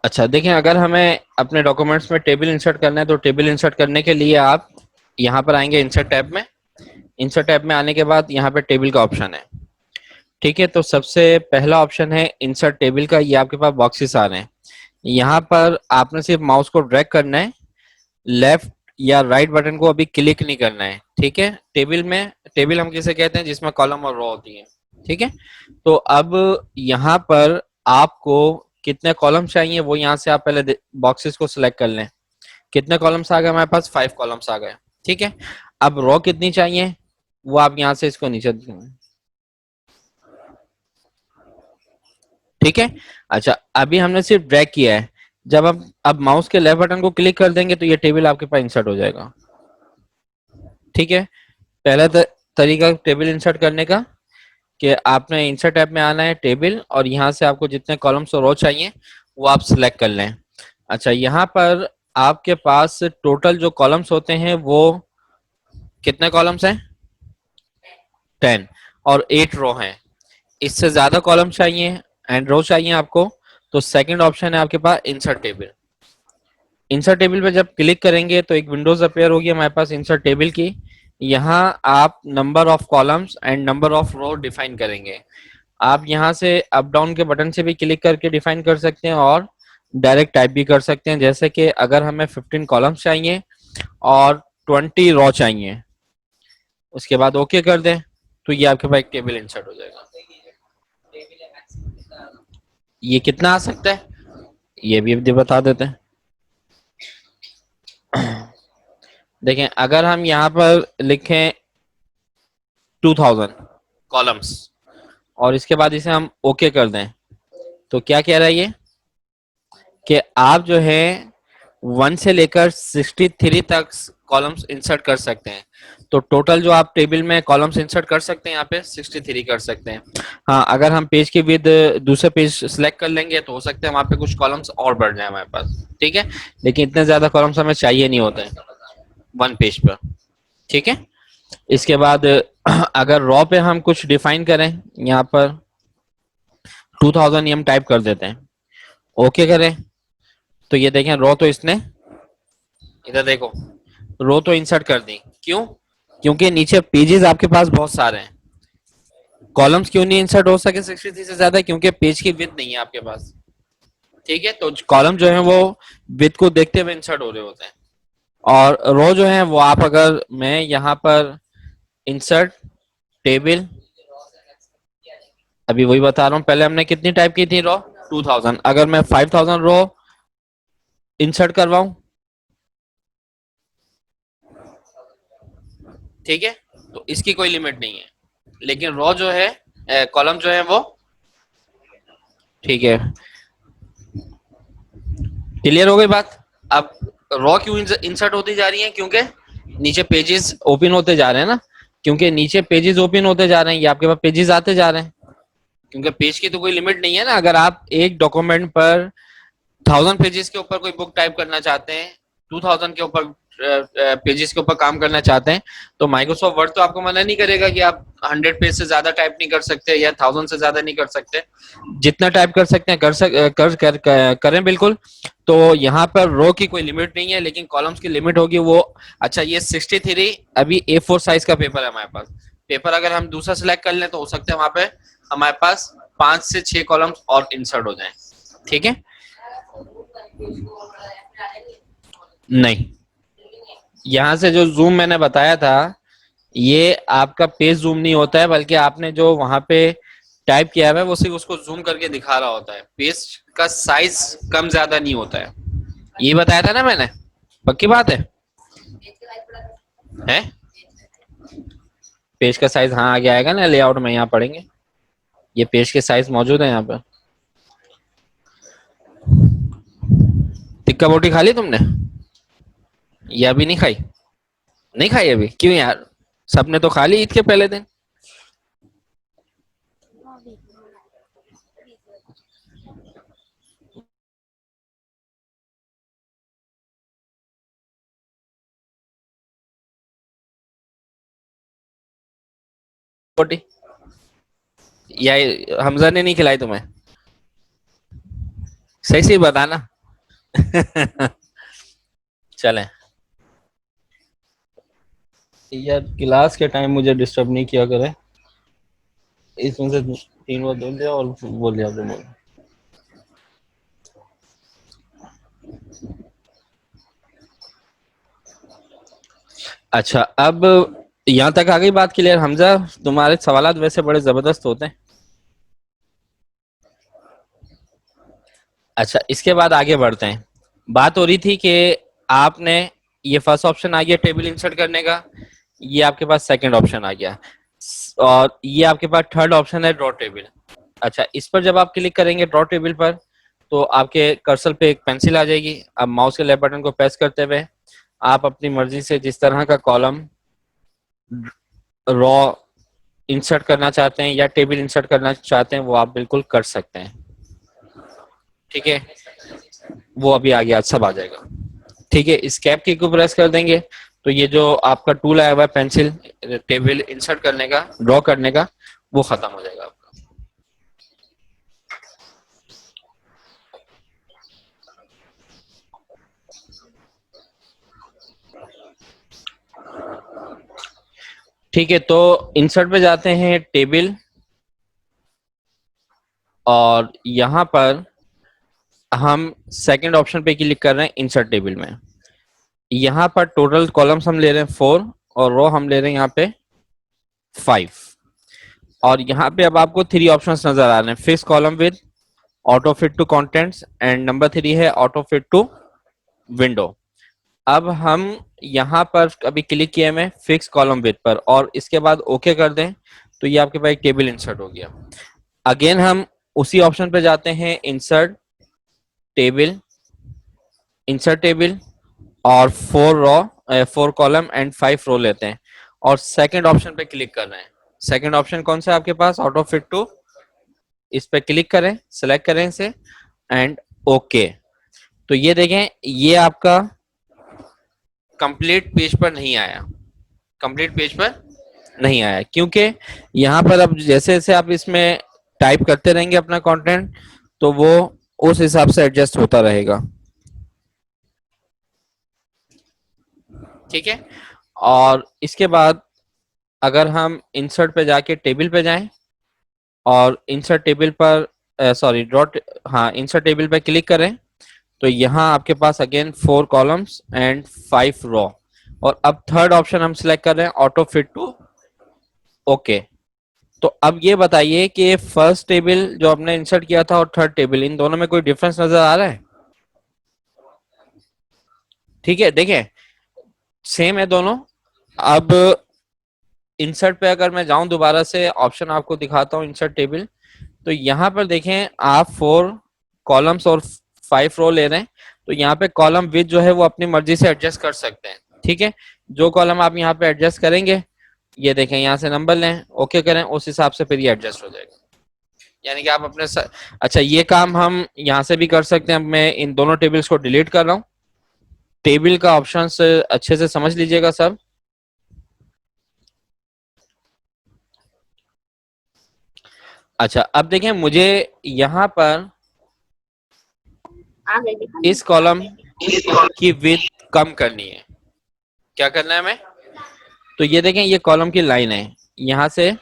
अच्छा देखिए, अगर हमें अपने डॉक्यूमेंट्स में टेबल इंसर्ट करना है तो टेबल इंसर्ट करने के लिए आप यहाँ पर आएंगे इंसर्ट टैब में। इंसर्ट टैब में आने के बाद यहाँ पे टेबल का ऑप्शन है। ठीक है, तो सबसे पहला ऑप्शन है इंसर्ट टेबल का। ये आपके पास बॉक्सेस आ रहे हैं। यहाँ पर आपने सिर्फ माउस को ड्रैग करना है, लेफ्ट या राइट बटन को अभी क्लिक नहीं करना है। ठीक है, टेबल में, टेबल हम किसे कहते हैं जिसमें कॉलम और रो होती है। ठीक है, तो अब यहाँ पर आपको कितने कॉलम चाहिए वो यहाँ से आप पहले बॉक्सेस को सिलेक्ट कर लें। कितने कॉलम्स आ गए हमारे पास? 5 कॉलम्स आ गए। ठीक है, अब रो कितनी चाहिए वो आप यहाँ से इसको नीचे। ठीक है, अच्छा अभी हमने सिर्फ ड्रैग किया है। जब हम अब माउस के लेफ्ट बटन को क्लिक कर देंगे तो ये टेबल आपके पास इंसर्ट हो जाएगा। ठीक है, पहला तरीका टेबल इंसर्ट करने का कि आपने इंसर्ट टैब में आना है, टेबल, और यहाँ से आपको जितने कॉलम्स और रो चाहिए वो आप सिलेक्ट कर लें। अच्छा, यहाँ पर आपके पास टोटल जो कॉलम्स होते हैं वो कितने कॉलम्स हैं? 10, और 8 रो हैं। इससे ज्यादा कॉलम चाहिए एंड रो चाहिए आपको, तो सेकंड ऑप्शन है आपके पास इंसर्ट टेबल। इंसर्ट टेबल पे जब क्लिक करेंगे तो एक विंडोज अपेयर होगी हमारे पास इंसर्ट टेबल की। यहाँ आप number of columns and number of row define करेंगे। आप यहाँ से अप डाउन के बटन से भी क्लिक करके डिफाइन कर सकते हैं और डायरेक्ट टाइप भी कर सकते हैं। जैसे कि अगर हमें 15 कॉलम्स चाहिए और 20 रो चाहिए, उसके बाद ओके कर दें तो ये आपके पास एक टेबल इंसर्ट हो जाएगा। ये कितना आ सकता है ये भी बता देते हैं। देखें, अगर हम यहाँ पर लिखें 2000 कॉलम्स और इसके बाद इसे हम ओके कर दें तो क्या कह रहा है ये कि आप जो है 1 से लेकर 63 तक कॉलम्स इंसर्ट कर सकते हैं। तो टोटल जो आप टेबल में कॉलम्स इंसर्ट कर सकते हैं यहाँ पे 63 कर सकते हैं। हाँ, अगर हम पेज के विद दूसरे पेज सेलेक्ट कर लेंगे तो हो सकता है वहां पे कुछ कॉलम्स और बढ़ जाए हमारे पास। ठीक है, लेकिन इतने ज्यादा कॉलम्स हमें चाहिए नहीं होते हैं वन पेज पर। ठीक है, इसके बाद अगर रॉ पे हम कुछ डिफाइन करें, यहाँ पर 2000 हम टाइप कर देते हैं, ओके करें तो ये देखें रो तो इसने, इधर देखो, रो तो इंसर्ट कर दी। क्यों? क्योंकि नीचे पेजेस आपके पास बहुत सारे हैं। कॉलम्स क्यों नहीं इंसर्ट हो सके 63 से ज्यादा? क्योंकि पेज की विड्थ नहीं है आपके पास। ठीक है, तो कॉलम जो है वो विड्थ को देखते हुए इंसर्ट हो रहे होते हैं। और रो जो है वो आप, अगर मैं यहाँ पर इंसर्ट टेबल, अभी वही बता रहा हूँ, पहले हमने कितनी टाइप की थी रो? 2000। अगर मैं 5000 रो इंसर्ट करवाऊं, ठीक है, तो इसकी कोई लिमिट नहीं है। लेकिन रो जो है, कॉलम जो है वो, ठीक है, क्लियर हो गई बात। अब रॉ क्यों इंसर्ट होती जा रही है? क्योंकि नीचे पेजेस ओपन होते जा रहे हैं ना। क्योंकि नीचे पेजेस ओपन होते जा रहे हैं, ये आपके पास पेजेस आते जा रहे हैं। क्योंकि पेज की तो कोई लिमिट नहीं है ना। अगर आप एक डॉक्यूमेंट पर 1000 पेजेस के ऊपर कोई बुक टाइप करना चाहते हैं, 2000 के ऊपर पेजेस के ऊपर काम करना चाहते हैं, तो माइक्रोसॉफ्ट वर्ड तो आपको मना नहीं करेगा कि आप 100 पेज से ज्यादा टाइप नहीं कर सकते या 1000 से ज्यादा नहीं कर सकते। जितना टाइप कर सकते हैं करें बिल्कुल। तो यहाँ पर रो की कोई लिमिट नहीं है, लेकिन कॉलम्स की लिमिट होगी वो। अच्छा, ये 63 अभी A4 साइज का पेपर है हमारे पास। पेपर अगर हम दूसरा सिलेक्ट कर लें तो हो सकता है वहां पे हमारे पास 5 से 6 कॉलम्स और इंसर्ट हो जाएं। ठीक है, नहीं, यहाँ से जो जूम मैंने बताया था, ये आपका पेज जूम नहीं होता है, बल्कि आपने जो वहां पे टाइप किया है वो सिर्फ उसको जूम करके दिखा रहा होता है। पेज का साइज कम ज्यादा नहीं होता है। ये बताया था ना मैंने, पक्की बात है? पेज का साइज हाँ आगे आएगा ना, लेआउट में यहाँ पढ़ेंगे। ये पेज के साइज मौजूद है यहाँ पर। टिक्का बोटी खा ली तुमने? ये अभी नहीं खाई? नहीं खाई अभी? क्यों यार, सबने तो खा ली ईद के पहले दिन। बोटी या हमजा ने नहीं खिलाई तुम्हें? सही सही बताना। चलें यार, क्लास के टाइम मुझे डिस्टर्ब नहीं किया करे। इसमें से 3 बार बोल दिया और बोल दिया तो बोल। अच्छा, अब यहाँ तक आ गई बात क्लियर हमजा? तुम्हारे सवालात वैसे बड़े जबरदस्त होते हैं। अच्छा, इसके बाद आगे बढ़ते हैं। बात हो रही थी कि आपने, ये फर्स्ट ऑप्शन आ गया टेबल इंसर्ट करने का, ये आपके पास सेकंड ऑप्शन आ गया, और ये आपके पास थर्ड ऑप्शन है ड्रॉ टेबल। अच्छा, इस पर जब आप क्लिक करेंगे ड्रॉ टेबल पर, तो आपके कर्सर पे एक पेंसिल आ जाएगी। अब माउस के लेफ्ट बटन को प्रेस करते हुए आप अपनी मर्जी से जिस तरह का कॉलम रॉ इंसर्ट करना चाहते हैं या टेबल इंसर्ट करना चाहते हैं वो आप बिल्कुल कर सकते हैं। ठीक है, वो अभी आगे आज सब आ जाएगा। ठीक है, इस कैप की को प्रेस कर देंगे तो ये जो आपका टूल आया हुआ है पेंसिल टेबल इंसर्ट करने का, ड्रॉ करने का, वो खत्म हो जाएगा आपका। ठीक है, तो इंसर्ट पे जाते हैं टेबल, और यहां पर हम सेकंड ऑप्शन पे क्लिक कर रहे हैं इंसर्ट टेबल में। यहाँ पर टोटल कॉलम्स हम ले रहे हैं 4 और रो हम ले रहे हैं यहाँ पे 5। और यहाँ पे अब आपको 3 ऑप्शंस नजर आ रहे हैं, fix column with, auto fit to contents, and number 3 है ऑटो फिट टू विंडो। अब हम यहाँ पर अभी क्लिक किए में फिक्स कॉलम विद पर और इसके बाद ओके कर दें तो ये आपके पास एक टेबल इंसर्ट हो गया। अगेन हम उसी ऑप्शन पे जाते हैं इंसर्ट टेबल, इंसर्ट टेबल, और 4 कॉलम एंड 5 रो लेते हैं और सेकंड ऑप्शन पे क्लिक कर रहे हैं। सेकंड ऑप्शन कौन सा है आपके पास? Auto fit to. इस पे क्लिक करें, सिलेक्ट करें इसे एंड ओके। तो ये देखें, ये आपका कंप्लीट पेज पर नहीं आया, कंप्लीट पेज पर नहीं आया क्योंकि यहाँ पर अब जैसे जैसे आप इसमें टाइप करते रहेंगे अपना कंटेंट तो वो उस हिसाब से एडजस्ट होता रहेगा। ठीक है, और इसके बाद अगर हम इंसर्ट पे जाके टेबल पे जाएं और इंसर्ट टेबल पर सॉरी डॉट, हाँ इंसर्ट टेबल पे क्लिक करें तो यहाँ आपके पास अगेन 4 कॉलम्स एंड 5 रो, और अब थर्ड ऑप्शन हम सिलेक्ट कर रहे हैं ऑटो फिट टू ओके। तो अब ये बताइए कि फर्स्ट टेबल जो आपने इंसर्ट किया था और थर्ड टेबल, इन दोनों में कोई डिफरेंस नजर आ रहा है? ठीक है, देखें सेम है दोनों। अब इंसर्ट पे अगर मैं जाऊं दोबारा से ऑप्शन आपको दिखाता हूं इंसर्ट टेबल, तो यहाँ पर देखें आप 4 कॉलम्स और 5 रो ले रहे हैं तो यहाँ पे कॉलम विद जो है वो अपनी मर्जी से एडजस्ट कर सकते हैं। ठीक है, जो कॉलम आप यहाँ पे एडजस्ट करेंगे, ये देखें यहाँ से नंबर लें, ओके करें, उस हिसाब से फिर ये एडजस्ट हो जाएगा। यानी कि आप अपने अच्छा, ये काम हम यहाँ से भी कर सकते हैं। मैं इन दोनों टेबल्स को डिलीट कर रहा हूँ। टेबल का ऑप्शन अच्छे से समझ लीजिएगा सब। अच्छा, अब देखें मुझे यहाँ पर इस कॉलम की विड्थ कम करनी है। क्या करना है हमें? तो ये देखें, ये कॉलम की लाइन है, यहाँ से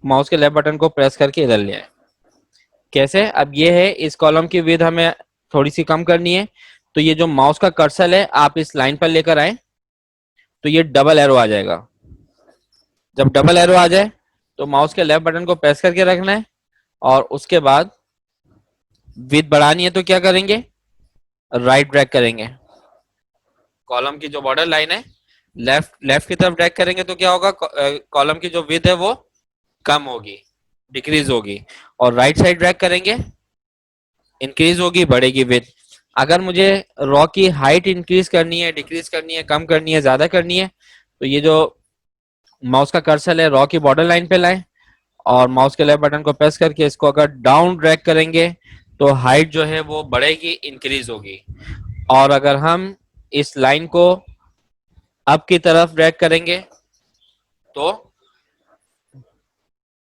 माउस के लेफ्ट बटन को प्रेस करके इधर ले आए। कैसे? अब ये है, इस कॉलम की विड्थ हमें थोड़ी सी कम करनी है, तो ये जो माउस का कर्सर है आप इस लाइन पर लेकर आए तो ये डबल एरो आ जाएगा। जब डबल एरो आ जाए तो माउस के लेफ्ट बटन को प्रेस करके रखना है और उसके बाद विड्थ बढ़ानी है तो क्या करेंगे? राइट ड्रैग करेंगे, कॉलम की जो बॉर्डर लाइन है लेफ्ट लेफ्ट की तरफ ड्रैग करेंगे तो क्या होगा? कॉलम की जो विड्थ है वो कम होगी, डिक्रीज होगी, और राइट साइड ड्रैग करेंगे इंक्रीज होगी, बढ़ेगी विड्थ। अगर मुझे रॉ की हाइट इंक्रीज करनी है, डिक्रीज करनी है, कम करनी है, ज्यादा करनी है, तो ये जो माउस का कर्सर है रॉ की बॉर्डर लाइन पे लाएं और माउस के लेफ्ट बटन को प्रेस करके इसको अगर डाउन ड्रैग करेंगे तो हाइट जो है वो बढ़ेगी, इंक्रीज होगी। और अगर हम इस लाइन को अप की तरफ ड्रैग करेंगे तो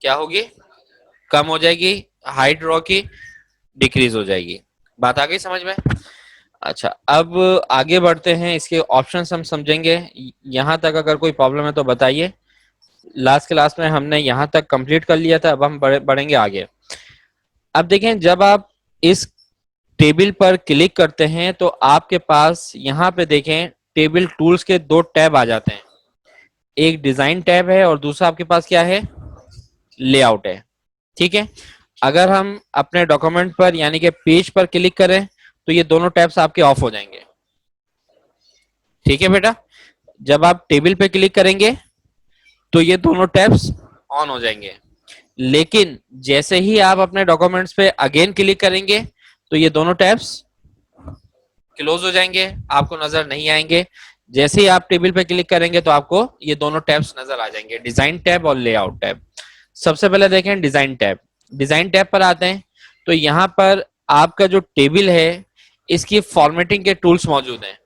क्या होगी? कम हो जाएगी, हाइट रॉ की डिक्रीज हो जाएगी। बात आ गई समझ में? अच्छा, अब आगे बढ़ते हैं, इसके ऑप्शंस हम समझेंगे। यहाँ तक अगर कोई प्रॉब्लम है तो बताइए। लास्ट क्लास में हमने यहाँ तक कंप्लीट कर लिया था, अब हम बढ़ेंगे आगे। अब देखें, जब आप इस टेबल पर क्लिक करते हैं तो आपके पास यहाँ पे देखें टेबल टूल्स के दो टैब आ जाते हैं। एक डिजाइन टैब है और दूसरा आपके पास क्या है, लेआउट है। ठीक है, अगर हम अपने डॉक्यूमेंट पर यानी कि पेज पर क्लिक करें तो ये दोनों टैब्स आपके ऑफ हो जाएंगे। ठीक है बेटा, जब आप टेबल पे क्लिक करेंगे तो ये दोनों टैब्स ऑन हो जाएंगे, लेकिन जैसे ही आप अपने डॉक्यूमेंट्स पे अगेन क्लिक करेंगे तो ये दोनों टैब्स क्लोज हो जाएंगे, आपको नजर नहीं आएंगे। जैसे ही आप टेबल पे क्लिक करेंगे तो आपको ये दोनों टैब्स नजर आ जाएंगे, डिजाइन टैब और लेआउट टैब। सबसे पहले देखें डिजाइन टैब। डिजाइन टैब पर आते हैं तो यहाँ पर आपका जो टेबल है इसकी फॉर्मेटिंग के टूल्स मौजूद हैं।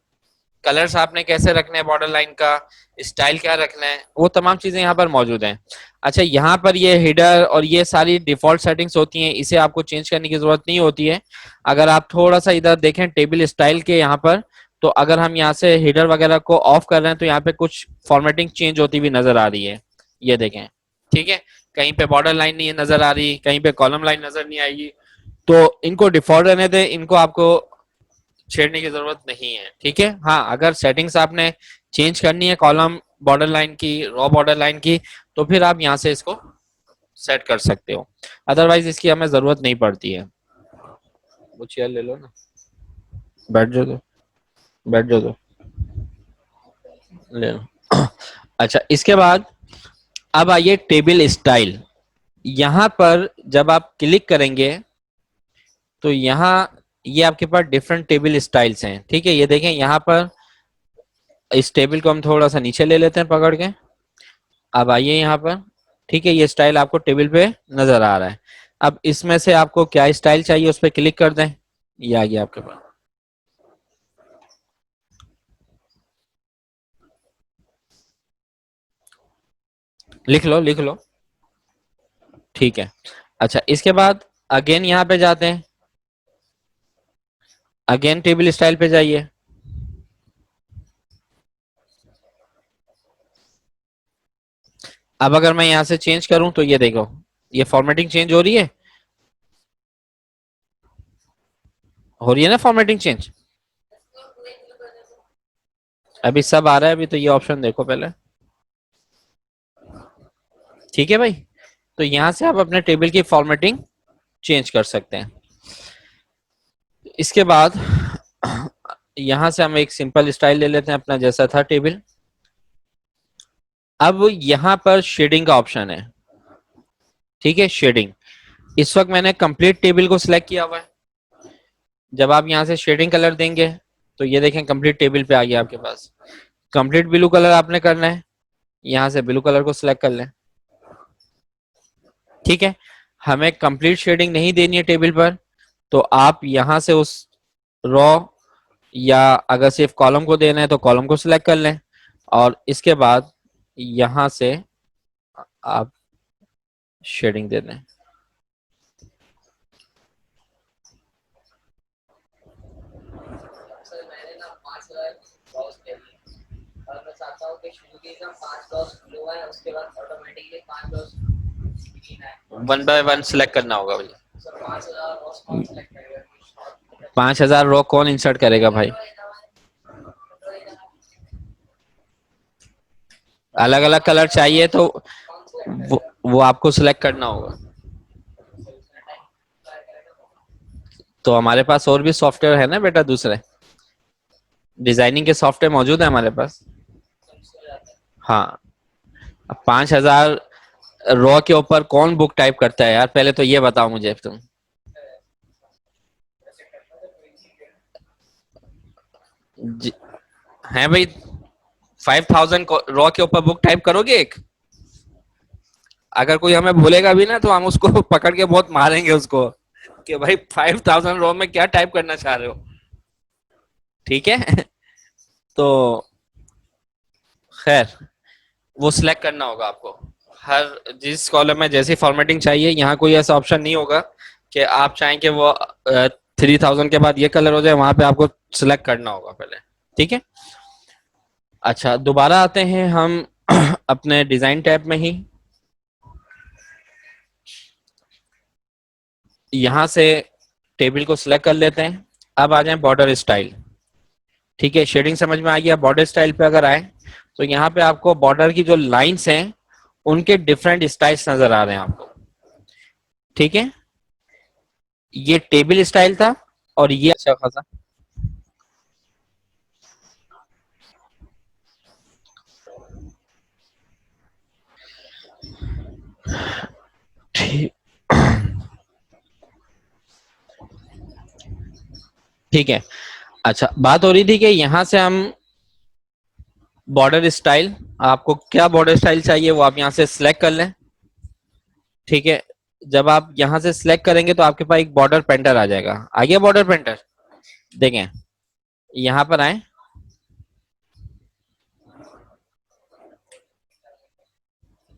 कलर्स आपने कैसे रखने हैं, बॉर्डर लाइन का स्टाइल क्या रखना है, वो तमाम चीजें यहाँ पर मौजूद हैं। अच्छा, यहाँ पर ये हेडर और ये सारी डिफॉल्ट सेटिंग्स होती हैं, इसे आपको चेंज करने की जरूरत नहीं होती है। अगर आप थोड़ा सा इधर देखें टेबल स्टाइल के यहाँ पर, तो अगर हम यहाँ से हेडर वगैरह को ऑफ कर रहे हैं तो यहाँ पे कुछ फॉर्मेटिंग चेंज होती हुई नजर आ रही है, ये देखें। ठीक है, कहीं पे बॉर्डर लाइन नहीं नजर आ रही, कहीं पे कॉलम लाइन नजर नहीं आएगी, तो इनको डिफॉल्ट रहने दें, इनको आपको छेड़ने की जरूरत नहीं है। ठीक है, हाँ अगर सेटिंग्स आपने चेंज करनी है कॉलम बॉर्डर लाइन की, रॉ बॉर्डर लाइन की, तो फिर आप यहाँ से इसको सेट कर सकते हो, अदरवाइज इसकी हमें जरूरत नहीं पड़ती है। वो चेयर ले लो ना, बैठ जाओ तो, बैठ जाओ तो, ले लो। अच्छा, इसके बाद अब आइए टेबल स्टाइल। यहाँ पर जब आप क्लिक करेंगे तो यहाँ ये आपके पास डिफरेंट टेबल स्टाइल्स हैं। ठीक है, ये देखें यहाँ पर इस टेबल को हम थोड़ा सा नीचे ले लेते हैं पकड़ के। अब आइए यहाँ पर, ठीक है, ये स्टाइल आपको टेबल पे नजर आ रहा है। अब इसमें से आपको क्या स्टाइल चाहिए उस पर क्लिक कर दें, ये आ गया आपके पास। लिख लो लिख लो, ठीक है। अच्छा, इसके बाद अगेन यहाँ पे जाते हैं, अगेन टेबल स्टाइल पे जाइए। अब अगर मैं यहाँ से चेंज करूं तो ये देखो, ये फॉर्मेटिंग चेंज हो रही है ना फॉर्मेटिंग चेंज। अभी सब आ रहा है, अभी तो ये ऑप्शन देखो पहले। ठीक है भाई, तो यहां से आप अपने टेबल की फॉर्मेटिंग चेंज कर सकते हैं। इसके बाद यहां से हम एक सिंपल स्टाइल ले लेते हैं अपना जैसा था टेबल। अब यहां पर शेडिंग का ऑप्शन है। ठीक है, शेडिंग, इस वक्त मैंने कंप्लीट टेबल को सिलेक्ट किया हुआ है। जब आप यहां से शेडिंग कलर देंगे तो ये देखें कंप्लीट टेबल पे आ गया आपके पास। कंप्लीट ब्लू कलर आपने करना है, यहां से ब्लू कलर को सिलेक्ट कर लें। ठीक है, हमें कंप्लीट शेडिंग नहीं देनी है टेबल पर, तो आप यहां से उस रॉ या अगर सिर्फ कॉलम को देना है तो कॉलम को सिलेक्ट कर लें, और इसके बाद यहां से आप शेडिंग दे दें। वन बाय वन सिलेक्ट करना होगा भाई। 5,000 रो कौन इंसर्ट करेगा भाई, अलग अलग कलर चाहिए तो वो आपको सिलेक्ट करना होगा। तो हमारे पास और भी सॉफ्टवेयर है ना बेटा, दूसरे डिजाइनिंग के सॉफ्टवेयर मौजूद है हमारे पास। हाँ, अब 5,000 रॉ के ऊपर कौन बुक टाइप करता है यार, पहले तो ये बताओ मुझे तुम। है भाई, 5,000 रॉ के ऊपर बुक टाइप करोगे एक? अगर कोई हमें बोलेगा भी ना तो हम उसको पकड़ के बहुत मारेंगे उसको, कि भाई 5,000 रॉ में क्या टाइप करना चाह रहे हो। ठीक है, तो खैर वो सिलेक्ट करना होगा आपको। हर जिस कॉलम में जैसी फॉर्मेटिंग चाहिए, यहाँ कोई ऐसा ऑप्शन नहीं होगा कि आप चाहें कि वो 3000 के बाद ये कलर हो जाए, वहां पे आपको सिलेक्ट करना होगा पहले। ठीक है, अच्छा दोबारा आते हैं हम अपने डिजाइन टैब में ही। यहां से टेबल को सिलेक्ट कर लेते हैं। अब आ जाए बॉर्डर स्टाइल। ठीक है, शेडिंग समझ में आ गया। बॉर्डर स्टाइल पे अगर आए तो यहाँ पे आपको बॉर्डर की जो लाइंस हैं उनके डिफरेंट स्टाइल्स नजर आ रहे हैं आपको। ठीक है, ये टेबल स्टाइल था और ये अच्छा खासा। ठीक ठीक है, अच्छा बात हो रही थी कि यहाँ से हम बॉर्डर स्टाइल, आपको क्या बॉर्डर स्टाइल चाहिए वो आप यहाँ से सिलेक्ट कर लें। ठीक है, जब आप यहाँ से सिलेक्ट करेंगे तो आपके पास एक बॉर्डर पेंटर आ जाएगा। आ गया बॉर्डर पेंटर, देखें यहाँ पर आए,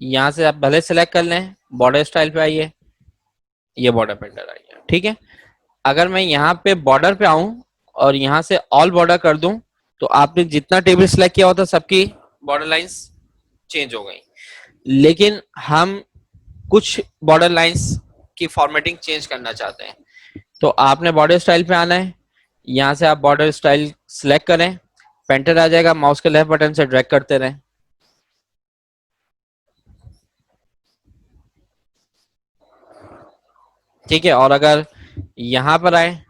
यहाँ से आप भले सिलेक्ट कर लें, बॉर्डर स्टाइल पे आइए, ये बॉर्डर पेंटर आ गया। ठीक है, अगर मैं यहाँ पे बॉर्डर पे आऊं और यहाँ से ऑल बॉर्डर कर दूं तो आपने जितना टेबल सिलेक्ट किया होता सबकी बॉर्डर लाइंस चेंज हो गई। लेकिन हम कुछ बॉर्डर लाइंस की फॉर्मेटिंग चेंज करना चाहते हैं, तो आपने बॉर्डर स्टाइल पे आना है। यहाँ से आप बॉर्डर स्टाइल सिलेक्ट करें, पेंटर आ जाएगा, माउस के लेफ्ट बटन से ड्रैग करते रहें। ठीक है, और अगर यहाँ पर आए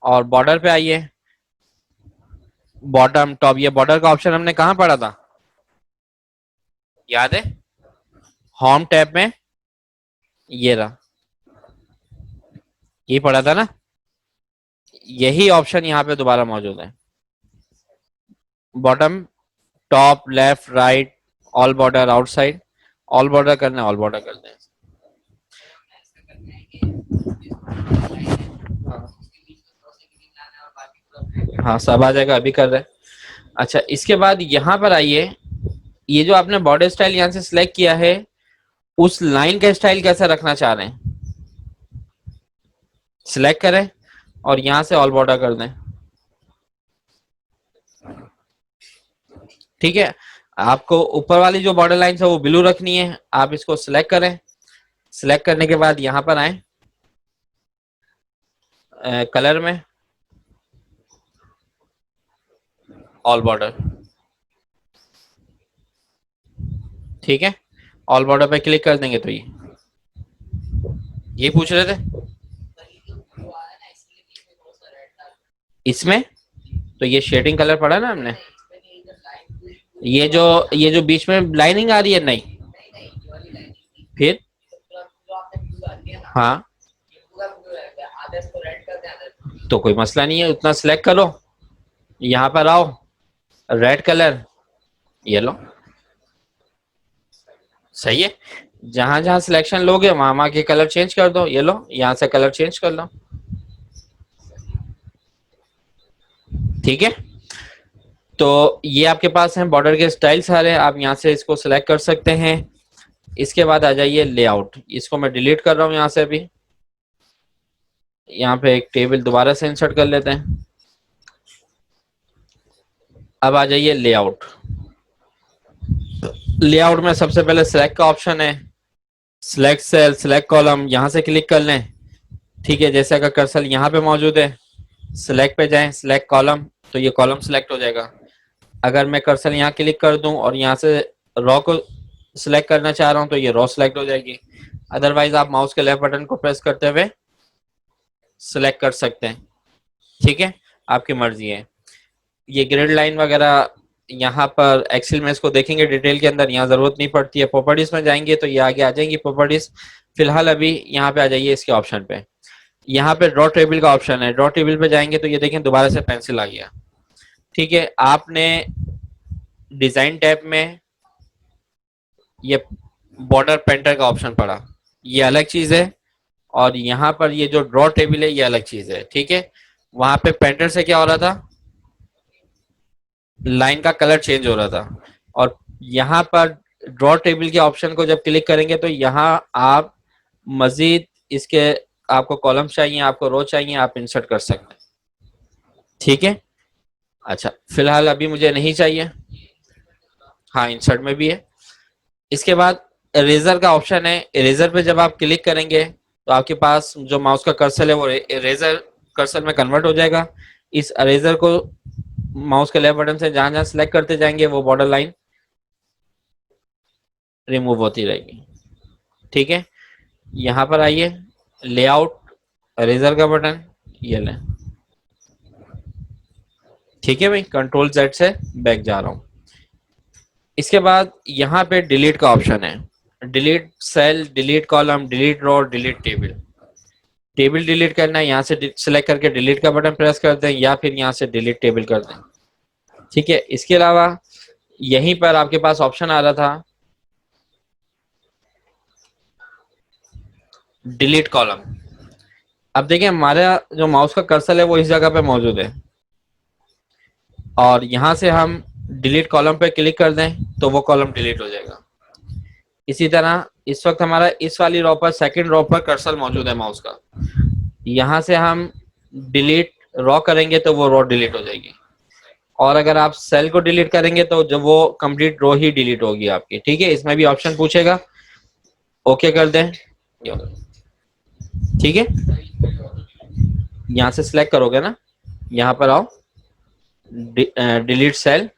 और बॉर्डर पे आइए, बॉटम टॉप, ये बॉर्डर का ऑप्शन हमने कहाँ पढ़ा था, याद है? होम टैब में, ये रहा, ये पढ़ा था ना। यही ऑप्शन यहाँ पे दोबारा मौजूद है। Bottom, top, left, right, all border, outside. All border करना है, ऑल बॉर्डर करते हैं। हाँ सब आ जाएगा, अभी कर रहे हैं। अच्छा इसके बाद यहाँ पर आइए, ये जो आपने बॉर्डर स्टाइल यहाँ से सिलेक्ट किया है, उस लाइन का स्टाइल कैसा रखना चाह रहे हैं, सिलेक्ट करें और यहाँ से ऑल बॉर्डर कर दें। ठीक है, आपको ऊपर वाली जो बॉर्डर लाइन है वो ब्लू रखनी है, आप इसको सिलेक्ट करें। सिलेक्ट करने के बाद यहाँ पर आए, कलर में ऑल बॉर्डर। ठीक है, ऑल बॉर्डर पे क्लिक कर देंगे तो ये पूछ रहे थे इसमें, तो ये शेडिंग कलर पढ़ा ना हमने, ये जो बीच में लाइनिंग आ रही है, नहीं फिर, हाँ तो कोई मसला नहीं है, उतना सिलेक्ट करो, यहाँ पर आओ, रेड कलर, ये लो, सही है। जहां जहां सिलेक्शन लोगे वहां वहां के कलर चेंज कर दो, ये लो यहाँ से कलर चेंज कर लो। ठीक है, तो ये आपके पास है बॉर्डर के स्टाइल सारे, आप यहाँ से इसको सिलेक्ट कर सकते हैं। इसके बाद आ जाइए लेआउट, इसको मैं डिलीट कर रहा हूँ यहाँ से अभी। यहाँ पे एक टेबल दोबारा से इंसर्ट कर लेते हैं। अब आ जाइए लेआउट। लेआउट में सबसे पहले सिलेक्ट का ऑप्शन है, सिलेक्ट सेल, सिलेक्ट कॉलम, यहाँ से क्लिक कर लें। ठीक है, जैसे अगर कर्सर यहाँ पे मौजूद है, सिलेक्ट पे जाएं, सिलेक्ट कॉलम, तो ये कॉलम सिलेक्ट हो जाएगा। अगर मैं कर्सर यहाँ क्लिक कर दूं और यहाँ से रॉ को सिलेक्ट करना चाह रहा हूँ तो ये रॉ सिलेक्ट हो जाएगी। अदरवाइज आप माउस के लेफ्ट बटन को प्रेस करते हुए सिलेक्ट कर सकते हैं। ठीक है, आपकी मर्जी है। ये ग्रिड लाइन वगैरह यहाँ पर एक्सेल में इसको देखेंगे डिटेल के अंदर, यहाँ जरूरत नहीं पड़ती है। प्रॉपर्टीज में जाएंगे तो ये आगे आ जाएंगी प्रॉपर्टीज। फिलहाल अभी यहाँ पे आ जाइए इसके ऑप्शन पे, यहाँ पे ड्रॉ टेबल का ऑप्शन है। ड्रॉ टेबल पे जाएंगे तो ये देखें दोबारा से पेंसिल आ गया। ठीक है, आपने डिजाइन टैब में ये बॉर्डर पेंटर का ऑप्शन पड़ा, ये अलग चीज है, और यहाँ पर ये जो ड्रॉ टेबल है ये अलग चीज है। ठीक है, वहां पे पेंटर से क्या हो रहा था, लाइन का कलर चेंज हो रहा था, और यहाँ पर ड्रॉ टेबल के ऑप्शन को जब क्लिक करेंगे तो यहाँ आप मजीद इसके आपको कॉलम चाहिए, आपको रो चाहिए, आप इंसर्ट कर सकते हैं। ठीक है, अच्छा फिलहाल अभी मुझे नहीं चाहिए। हाँ, इंसर्ट में भी है। इसके बाद इरेजर का ऑप्शन है। इरेजर पे जब आप क्लिक करेंगे तो आपके पास जो माउस का कर्सर है वो इरेजर कर्सर में कन्वर्ट हो जाएगा। इस इरेजर को माउस के लेफ्ट बटन से जहां जहां सिलेक्ट करते जाएंगे वो बॉर्डर लाइन रिमूव होती रहेगी। ठीक है, यहां पर आइए, लेआउट, इरेजर का बटन, ये लें। ठीक है भाई, कंट्रोल जेड से बैक जा रहा हूं। इसके बाद यहाँ पे डिलीट का ऑप्शन है। Delete cell, delete column, delete row, delete table. Table delete करना है, यहाँ से सिलेक्ट करके डिलीट का बटन प्रेस कर दें या फिर यहाँ से डिलीट टेबल कर दें। ठीक है, इसके अलावा यहीं पर आपके पास ऑप्शन आ रहा था डिलीट कॉलम। अब देखिए हमारा जो माउस का कर्सर है वो इस जगह पे मौजूद है और यहाँ से हम डिलीट कॉलम पे क्लिक कर दें तो वो कॉलम डिलीट हो जाएगा। इसी तरह इस वक्त हमारा इस वाली रो पर, सेकंड रो पर कर्सर मौजूद है माउस का। यहाँ से हम डिलीट रो करेंगे तो वो रो डिलीट हो जाएगी और अगर आप सेल को डिलीट करेंगे तो जब वो कंप्लीट रो ही डिलीट होगी आपकी। ठीक है, इसमें भी ऑप्शन पूछेगा, ओके कर दें। ठीक है, यहाँ से सिलेक्ट करोगे ना, यहाँ पर आओ, delete cell,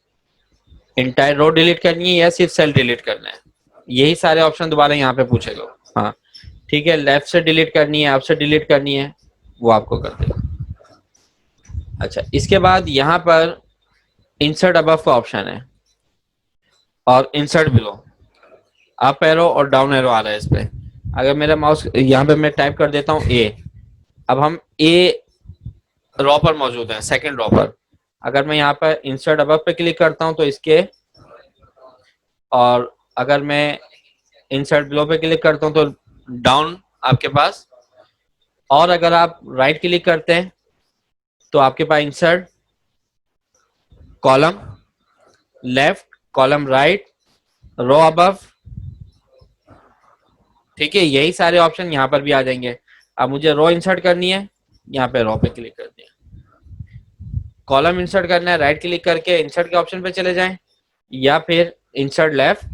entire row delete करनी है या सिर्फ सेल डिलीट करना है, यही सारे ऑप्शन दोबारा यहाँ पे पूछेगा। हाँ ठीक है, लेफ्ट से डिलीट करनी है, अप से डिलीट करनी है, वो आपको कर देगा। अच्छा, इसके बाद यहाँ पर इंसर्ट अबव का ऑप्शन है और इंसर्ट बिलो, अप एरो और डाउन एरो आ रहा है इस पे। अगर मेरा माउस यहाँ पे मैं टाइप कर देता हूँ ए, अब हम ए रो पर मौजूद है, सेकंड रो पर। अगर मैं यहाँ पर इंसर्ट अबव पे क्लिक करता हूँ तो इसके, और अगर मैं इंसर्ट बिलो पे क्लिक करता हूँ तो डाउन आपके पास, और अगर आप राइट क्लिक करते हैं तो आपके पास insert, column left, column right, row above. ठीक है, यही सारे ऑप्शन यहाँ पर भी आ जाएंगे। अब मुझे रो इंसर्ट करनी है, यहाँ पे रो पे क्लिक कर दिया। कॉलम इंसर्ट करना है, राइट क्लिक करके इंसर्ट के ऑप्शन पे चले जाएं या फिर इंसर्ट लेफ्ट,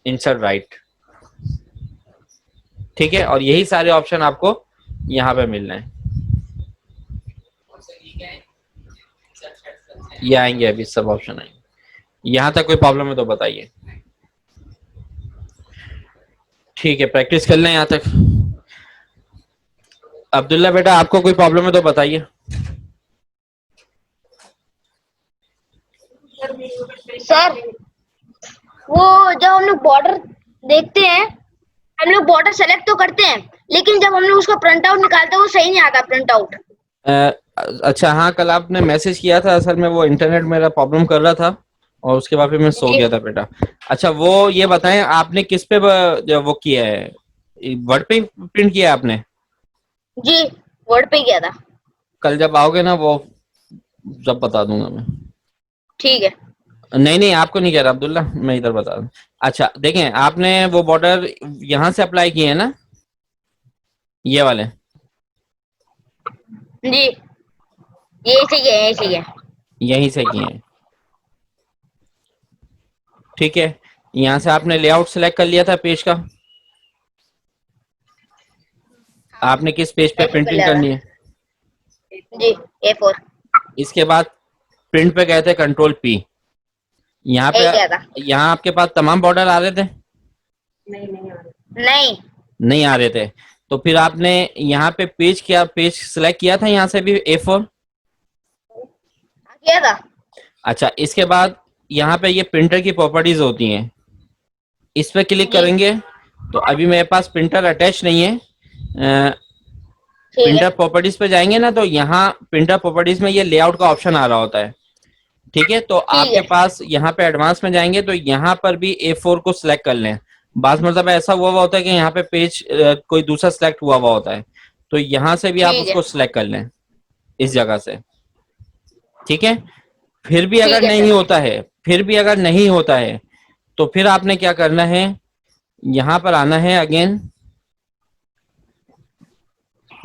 इंसर्ट राइट। ठीक है, और यही सारे ऑप्शन आपको यहाँ पे मिल रहे हैं, ये आएंगे, अभी सब ऑप्शन आएंगे। यहाँ तक कोई प्रॉब्लम है तो बताइए। ठीक है, प्रैक्टिस कर लें यहाँ तक। अब्दुल्ला बेटा आपको कोई प्रॉब्लम है तो बताइए। सर वो जब हम लोग बॉर्डर देखते हैं, हम लोग बॉर्डर सेलेक्ट तो करते हैं लेकिन जब हम लोग उसका प्रिंट आउट निकालते हैं वो सही नहीं आता प्रिंट आउट। अच्छा हाँ, कल आपने मैसेज किया था, असल में वो इंटरनेट मेरा प्रॉब्लम कर रहा था और उसके बाद फिर मैं सो जी गया था बेटा। अच्छा वो ये बताएं, आपने किस पे वो किया है, वर्ड पे प्रिंट किया है आपने? जी वर्ड पे किया था। कल जब आओगे ना वो जब बता दूंगा मैं। ठीक है। नहीं नहीं, आपको नहीं कह रहा अब्दुल्ला, मैं इधर बता दूं। अच्छा देखें, आपने वो बॉर्डर यहाँ से अप्लाई किए हैं ना, ये वाले? जी यही सही है, यही सही है। यहीं से किए हैं। ठीक है, यहाँ से आपने लेआउट सेलेक्ट कर लिया था पेज का, आपने किस पेज पे A4 कर प्रिंटिंग लिया था। करनी है। जी A4 इसके बाद प्रिंट पे गए थे, कंट्रोल पी। यहाँ पे, यही किया था। यहाँ आपके पास तमाम बॉर्डर आ रहे थे? नहीं नहीं आ रहे थे, तो फिर आपने यहाँ पे पेज किया, पेज सिलेक्ट किया था यहाँ से भी A4। किया था। अच्छा, इसके बाद यहाँ पे ये प्रिंटर की प्रॉपर्टीज होती हैं, इस पे क्लिक जी करेंगे तो अभी मेरे पास प्रिंटर अटैच नहीं है। ठीक है। प्रिंटर प्रॉपर्टीज पे जाएंगे ना तो यहाँ प्रिंटर प्रॉपर्टीज में ये लेआउट का ऑप्शन आ रहा होता है। ठीक है, तो ठीक आपके है। पास यहाँ पे एडवांस में जाएंगे तो यहाँ पर भी A4 को सिलेक्ट कर लें। बात मतलब ऐसा हुआ होता है कि यहाँ पे पेज कोई दूसरा सिलेक्ट हुआ होता है, तो यहाँ से भी आप ठीक है। उसको सिलेक्ट कर लें इस जगह से। ठीक है, फिर भी अगर ठीक है नहीं सर। होता है, फिर भी अगर नहीं होता है तो फिर आपने क्या करना है, यहाँ पर आना है अगेन,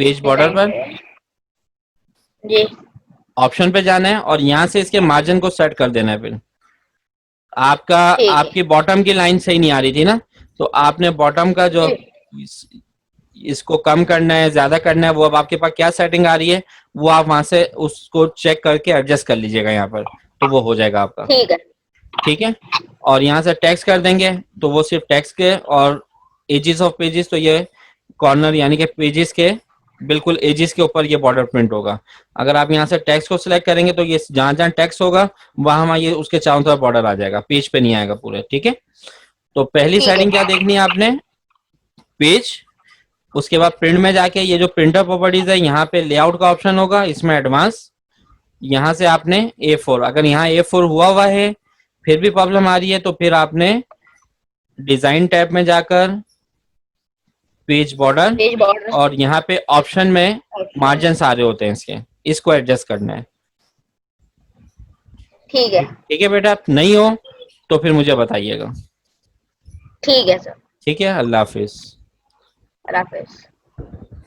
पेज बॉर्डर पर जी ऑप्शन पे जाना है और यहाँ से इसके मार्जिन को सेट कर देना है। फिर आपका ठीक है आपकी बॉटम की लाइन सही नहीं आ रही थी ना, तो आपने बॉटम का जो जी इसको कम करना है ज्यादा करना है, वो अब आपके पास क्या सेटिंग आ रही है वो आप वहां से उसको चेक करके एडजस्ट कर लीजिएगा यहाँ पर, तो वो हो जाएगा आपका। ठीक है ठीक है। और यहाँ से टेक्स्ट कर देंगे तो वो सिर्फ टेक्स्ट के और एजेस ऑफ पेजेस, तो ये कॉर्नर यानी कि पेजेस के बिल्कुल एजेस के ऊपर ये बॉर्डर प्रिंट होगा। अगर आप यहाँ से टेक्स्ट को सिलेक्ट करेंगे तो ये जहां जहां टेक्स्ट होगा वहां ये उसके चारों तरफ बॉर्डर आ जाएगा, पेज पे नहीं आएगा पूरे। ठीक है। तो पहली ठीक है सेटिंग क्या देखनी है आपने, पेज। उसके बाद प्रिंट में जाके ये जो प्रिंटर प्रॉपर्टीज है यहाँ पे लेआउट का ऑप्शन होगा, इसमें एडवांस। यहाँ से आपने A4, अगर यहाँ A4 हुआ है फिर भी प्रॉब्लम आ रही है तो फिर आपने डिजाइन टैब में जाकर पेज बॉर्डर, पेज बॉर्डर और यहाँ पे ऑप्शन में मार्जिन सारे होते हैं इसके, इसको एडजस्ट करना है। ठीक है ठीक है बेटा, नहीं हो तो फिर मुझे बताइएगा। ठीक है सर ठीक है, अल्लाह हाफिज। अल्लाह हाफिज।